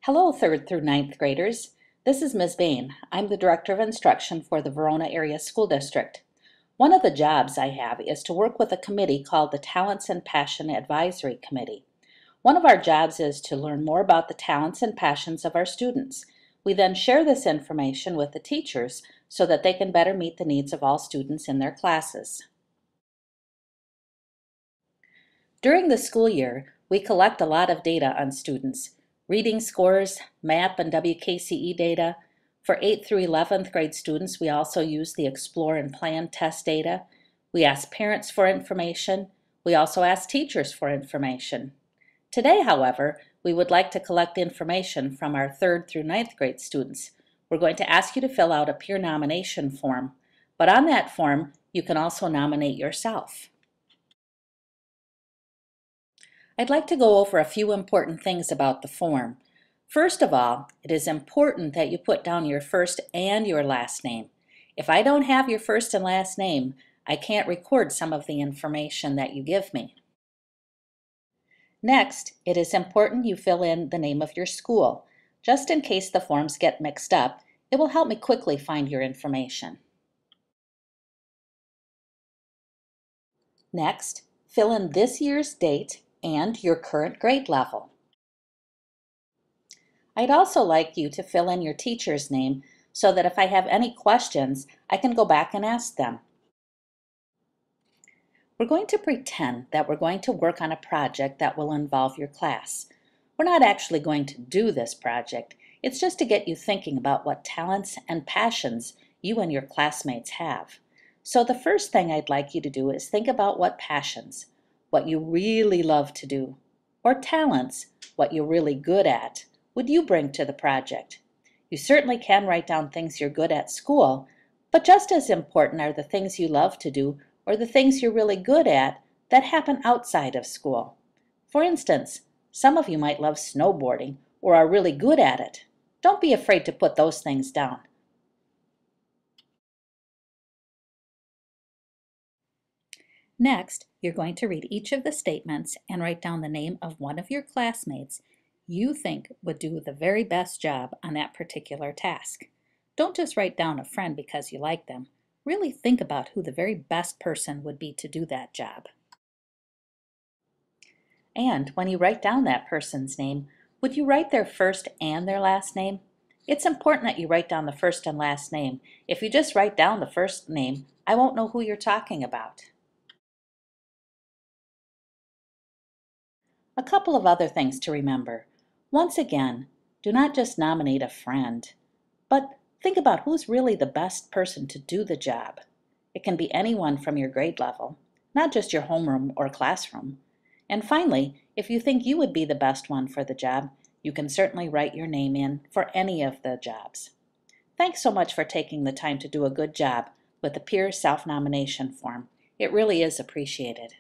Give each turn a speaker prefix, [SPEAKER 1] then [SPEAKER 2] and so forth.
[SPEAKER 1] Hello, 3rd through ninth graders. This is Ms. Bain. I'm the Director of Instruction for the Verona Area School District. One of the jobs I have is to work with a committee called the Talents and Passion Advisory Committee. One of our jobs is to learn more about the talents and passions of our students. We then share this information with the teachers so that they can better meet the needs of all students in their classes. During the school year, we collect a lot of data on students. Reading scores, MAP and WKCE data. For 8th through 11th grade students, we also use the Explore and Plan test data. We ask parents for information. We also ask teachers for information. Today, however, we would like to collect information from our 3rd through ninth grade students. We're going to ask you to fill out a peer nomination form, but on that form, you can also nominate yourself. I'd like to go over a few important things about the form. First of all, it is important that you put down your first and your last name. If I don't have your first and last name, I can't record some of the information that you give me. Next, it is important you fill in the name of your school. Just in case the forms get mixed up, it will help me quickly find your information. Next, fill in this year's date and your current grade level. I'd also like you to fill in your teacher's name so that if I have any questions, I can go back and ask them. We're going to pretend that we're going to work on a project that will involve your class. We're not actually going to do this project. It's just to get you thinking about what talents and passions you and your classmates have. So the first thing I'd like you to do is think about what passions, what you really love to do, or talents, what you're really good at, would you bring to the project. You certainly can write down things you're good at school, but just as important are the things you love to do or the things you're really good at that happen outside of school. For instance, some of you might love snowboarding or are really good at it. Don't be afraid to put those things down. Next, you're going to read each of the statements and write down the name of one of your classmates you think would do the very best job on that particular task. Don't just write down a friend because you like them. Really think about who the very best person would be to do that job. And when you write down that person's name, would you write their first and their last name? It's important that you write down the first and last name. If you just write down the first name, I won't know who you're talking about. A couple of other things to remember. Once again, do not just nominate a friend, but think about who's really the best person to do the job. It can be anyone from your grade level, not just your homeroom or classroom. And finally, if you think you would be the best one for the job, you can certainly write your name in for any of the jobs. Thanks so much for taking the time to do a good job with the peer self-nomination form. It really is appreciated.